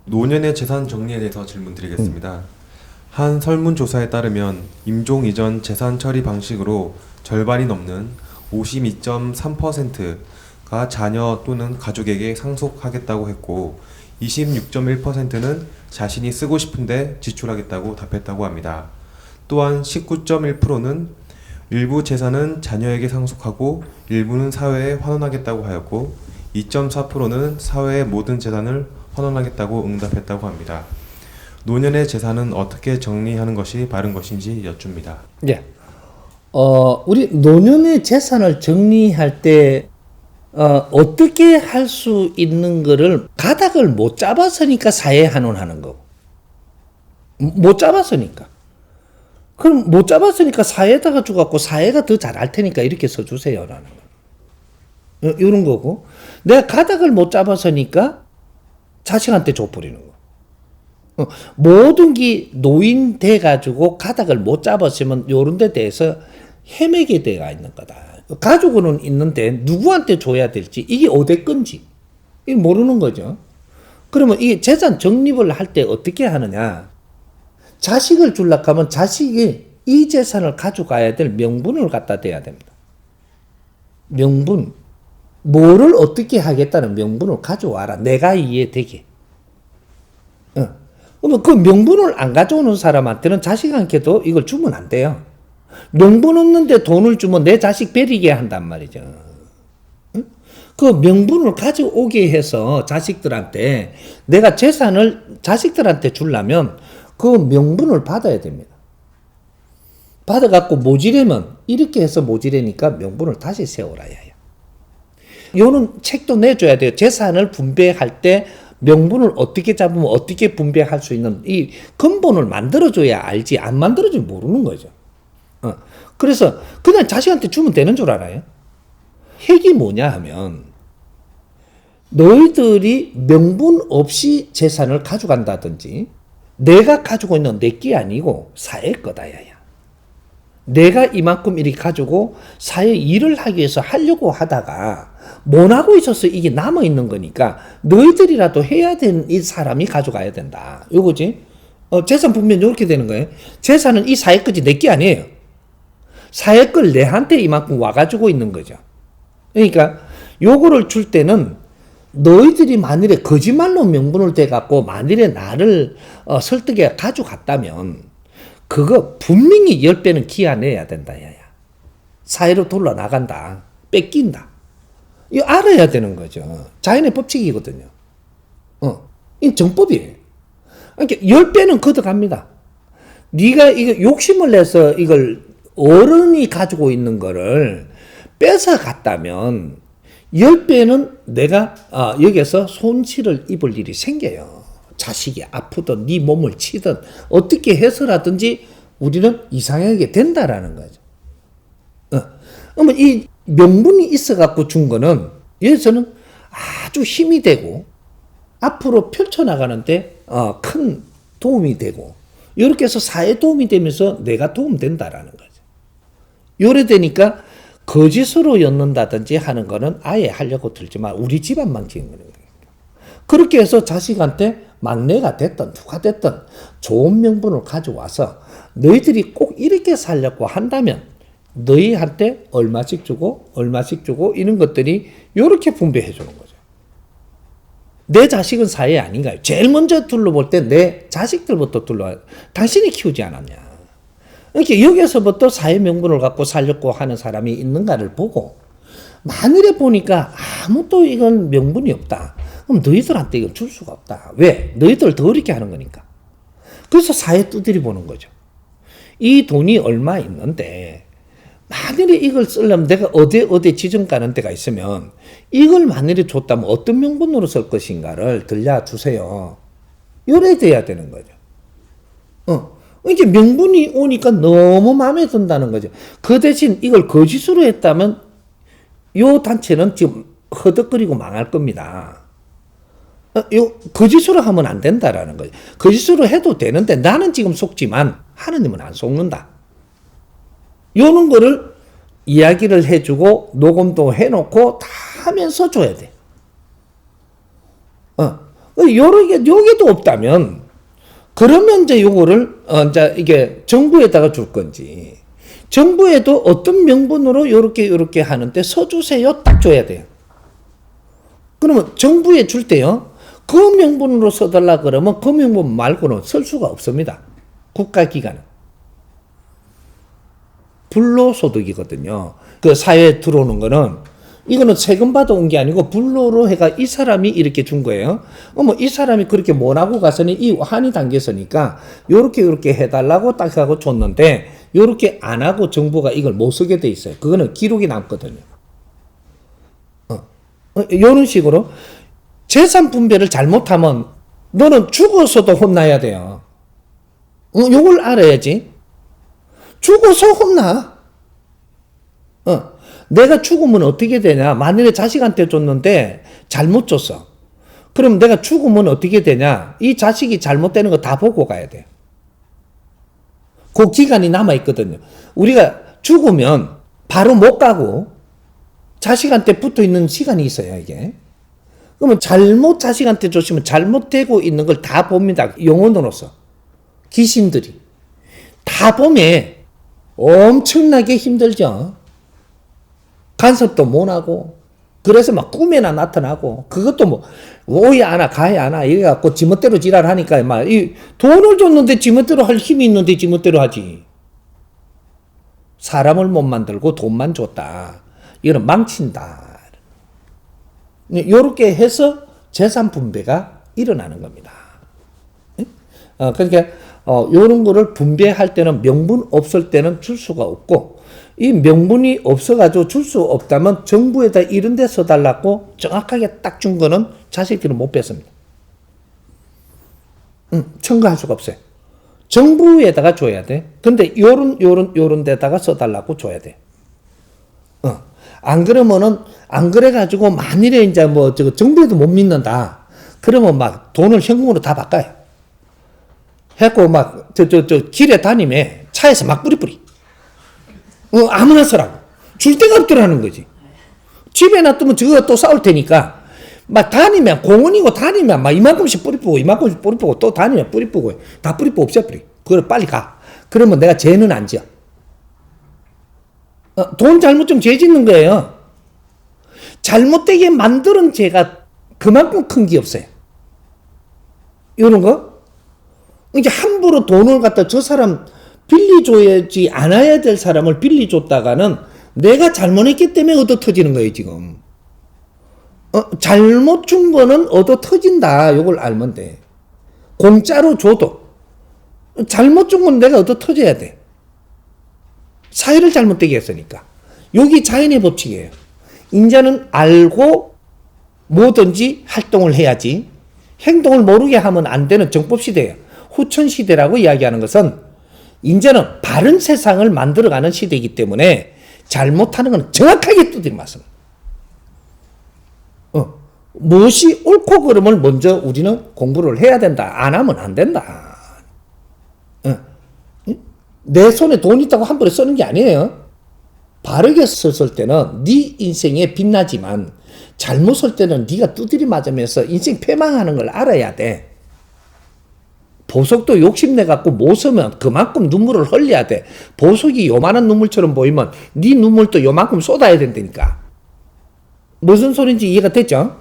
노년의 재산 정리에 대해서 질문드리겠습니다. 한 설문조사에 따르면 임종 이전 재산 처리 방식으로 절반이 넘는 52.3%가 자녀 또는 가족에게 상속하겠다고 했고 26.1%는 자신이 쓰고 싶은데 지출하겠다고 답했다고 합니다. 또한 19.1%는 일부 재산은 자녀에게 상속하고 일부는 사회에 환원하겠다고 하였고 2.4%는 사회의 모든 재산을 환원하겠다고 응답했다고 합니다. 노년의 재산은 어떻게 정리하는 것이 바른 것인지 여쭙니다. 예. 우리 노년의 재산을 정리할 때 어떻게 할 수 있는 거를 가닥을 못 잡았으니까 사회에 환원하는 거고. 못 잡았으니까. 그럼 못 잡았으니까 사회에다가 주갖고 사회가 더 잘할 테니까 이렇게 써주세요라는 거. 이런 거고. 내가 가닥을 못 잡았으니까 자식한테 줘버리는 거. 모든 게 노인 돼가지고 가닥을 못 잡았으면 요런 데 대해서 헤매게 돼가 있는 거다. 가족은 있는데 누구한테 줘야 될지 이게 어디 건지 이게 모르는 거죠. 그러면 이 재산 적립을 할 때 어떻게 하느냐. 자식을 주려고 하면 자식이 이 재산을 가져가야 될 명분을 갖다 대야 됩니다. 명분. 뭐를 어떻게 하겠다는 명분을 가져와라. 내가 이해되게. 그러면 그 명분을 안 가져오는 사람한테는 자식한테도 이걸 주면 안 돼요. 명분 없는데 돈을 주면 내 자식 베리게 한단 말이죠. 그 명분을 가져오게 해서 자식들한테 내가 재산을 자식들한테 주려면 그 명분을 받아야 됩니다. 받아갖고 모지려면 이렇게 해서 모지려니까 명분을 다시 세워라야 해요. 요는 책도 내줘야 돼요. 재산을 분배할 때 명분을 어떻게 잡으면 어떻게 분배할 수 있는 이 근본을 만들어줘야 알지 안 만들어주면 모르는 거죠. 그래서 그냥 자식한테 주면 되는 줄 알아요. 핵이 뭐냐 하면 너희들이 명분 없이 재산을 가져간다든지 내가 가지고 있는 내 게 아니고 사회 거다 야야. 내가 이만큼 이렇게 가지고 사회 일을 하기 위해서 하려고 하다가 못 하고 있어서 이게 남아 있는 거니까 너희들이라도 해야 되는 이 사람이 가져가야 된다. 요거지. 재산 분배는 이렇게 되는 거예요. 재산은 이 사회 거지 내 게 아니에요. 사회 걸 내한테 이만큼 와가지고 있는 거죠. 그러니까 요거를 줄 때는 너희들이 만일에 거짓말로 명분을 대갖고 만일에 나를 설득해 가져갔다면 그거 분명히 10배는 기한해야 된다. 야야. 사회로 돌러 나간다. 뺏긴다. 이거 알아야 되는 거죠. 자연의 법칙이거든요. 이 정법이에요. 그러니까 10배는 걷어갑니다. 네가 이거 욕심을 내서 이걸 어른이 가지고 있는 거를 뺏어갔다면 10배는 내가 여기서 손실을 입을 일이 생겨요. 자식이 아프든 네 몸을 치든 어떻게 해서라든지 우리는 이상하게 된다라는 거죠. 그러면 이 명분이 있어갖고 준 거는 여기서는 아주 힘이 되고 앞으로 펼쳐나가는데 큰 도움이 되고 이렇게 해서 사회에 도움이 되면서 내가 도움된다라는 거죠. 요래 되니까 거짓으로 엮는다든지 하는 거는 아예 하려고 들지만 우리 집안 망치는 거예요. 그렇게 해서 자식한테 막내가 됐든 누가 됐든 좋은 명분을 가져와서 너희들이 꼭 이렇게 살려고 한다면 너희한테 얼마씩 주고 이런 것들이 이렇게 분배해 주는 거죠. 내 자식은 사회 아닌가요? 제일 먼저 둘러볼 때 내 자식들부터 둘러봐요. 당신이 키우지 않았냐. 이렇게 여기서부터 사회 명분을 갖고 살려고 하는 사람이 있는가를 보고 만일에 보니까 아무도 이건 명분이 없다. 그럼 너희들한테 이건 줄 수가 없다. 왜? 너희들 더 어렵게 하는 거니까. 그래서 사회 두드려 보는 거죠. 이 돈이 얼마 있는데 만일에 이걸 쓰려면 내가 어디 지정 가는 데가 있으면 이걸 만일에 줬다면 어떤 명분으로 쓸 것인가를 들려주세요. 요래 돼야 되는 거죠. 이게 명분이 오니까 너무 마음에 든다는 거죠. 그 대신 이걸 거짓으로 했다면 요 단체는 지금 허덕거리고 망할 겁니다. 거짓으로 하면 안 된다라는 거죠. 거짓으로 해도 되는데 나는 지금 속지만 하느님은 안 속는다. 요런 거를 이야기를 해주고 녹음도 해놓고 다 하면서 줘야 돼. 요게도 없다면, 그러면 이제 요거를, 이제 이게 정부에다가 줄 건지, 정부에도 어떤 명분으로 요렇게 하는데 써주세요. 딱 줘야 돼요. 그러면 정부에 줄 때요, 그 명분으로 써달라 그러면 그 명분 말고는 쓸 수가 없습니다. 국가기관은. 불로소득이거든요. 그 사회에 들어오는 거는, 이거는 세금 받아온 게 아니고 불로로 해가 이 사람이 이렇게 준 거예요. 이 사람이 그렇게 못하고 가서는 이 한이 당겼으니까 요렇게 해달라고 딱 하고 줬는데, 요렇게 안 하고 정부가 이걸 못 쓰게 돼 있어요. 그거는 기록이 남거든요. 요런 식으로 재산 분배를 잘못하면 너는 죽어서도 혼나야 돼요. 요걸 알아야지. 죽어서 혼나. 내가 죽으면 어떻게 되냐? 만일에 자식한테 줬는데 잘못 줬어. 그럼 내가 죽으면 어떻게 되냐? 이 자식이 잘못되는 거 다 보고 가야 돼요. 그 기간이 남아있거든요. 우리가 죽으면 바로 못 가고 자식한테 붙어 있는 시간이 있어요, 이게. 그러면 잘못 자식한테 줬으면 잘못되고 있는 걸 다 봅니다. 영혼으로서. 귀신들이. 다 보면 엄청나게 힘들죠. 간섭도 못하고, 그래서 막 꿈에나 나타나고, 그것도 뭐, 오야 하나, 가야 하나, 이래갖고 지멋대로 지랄하니까, 막, 돈을 줬는데 지멋대로 할 힘이 있는데 지멋대로 하지. 사람을 못 만들고 돈만 줬다. 이거는 망친다. 요렇게 해서 재산 분배가 일어나는 겁니다. 그러니까, 요런 거를 분배할 때는 명분 없을 때는 줄 수가 없고, 이 명분이 없어가지고 줄 수 없다면 정부에다 이런 데 써달라고 정확하게 딱 준 거는 자식들은 못 뺐습니다. 청구할 수가 없어요. 정부에다가 줘야 돼. 근데 요런 데다가 써달라고 줘야 돼. 안 그러면은, 안 그래가지고 만일에 이제 뭐, 정부에도 못 믿는다. 그러면 막 돈을 현금으로 다 바꿔요. 해갖고 막, 길에 다니면 차에서 막 뿌리뿌리. 아무나 써라고. 줄 데가 없더라는 거지. 집에 놔두면 저거 또 싸울 테니까, 막 다니면, 공원이고 다니면 막 이만큼씩 뿌리뿌고, 이만큼씩 뿌리뿌고, 또 다니면 뿌리뿌고, 다 뿌리뿌고 없애뿌리. 그걸 빨리 가. 그러면 내가 죄는 안 지어. 돈 잘못 좀 죄 짓는 거예요. 잘못되게 만드는 죄가 그만큼 큰 게 없어요. 이런 거? 이제 함부로 돈을 갖다 저 사람 빌려줘야지 않아야 될 사람을 빌려줬다가는 내가 잘못했기 때문에 얻어 터지는 거예요, 지금. 잘못 준 거는 얻어 터진다. 요걸 알면 돼. 공짜로 줘도. 잘못 준 건 내가 얻어 터져야 돼. 사회를 잘못되게 했으니까. 여기 자연의 법칙이에요. 인자는 알고 뭐든지 활동을 해야지. 행동을 모르게 하면 안 되는 정법시대예요. 후천시대라고 이야기하는 것은 인자는 바른 세상을 만들어가는 시대이기 때문에 잘못하는 건 정확하게 두드려 맞습니다. 무엇이 옳고 그름을 먼저 우리는 공부를 해야 된다. 안 하면 안 된다. 내 손에 돈 있다고 함부로 쓰는 게 아니에요. 바르게 썼을 때는 네 인생에 빛나지만 잘못 쓸 때는 네가 두드려 맞으면서 인생 패망하는 걸 알아야 돼. 보석도 욕심내갖고 못 쓰면 그만큼 눈물을 흘려야 돼. 보석이 요만한 눈물처럼 보이면 네 눈물도 요만큼 쏟아야 된다니까. 무슨 소린지 이해가 됐죠?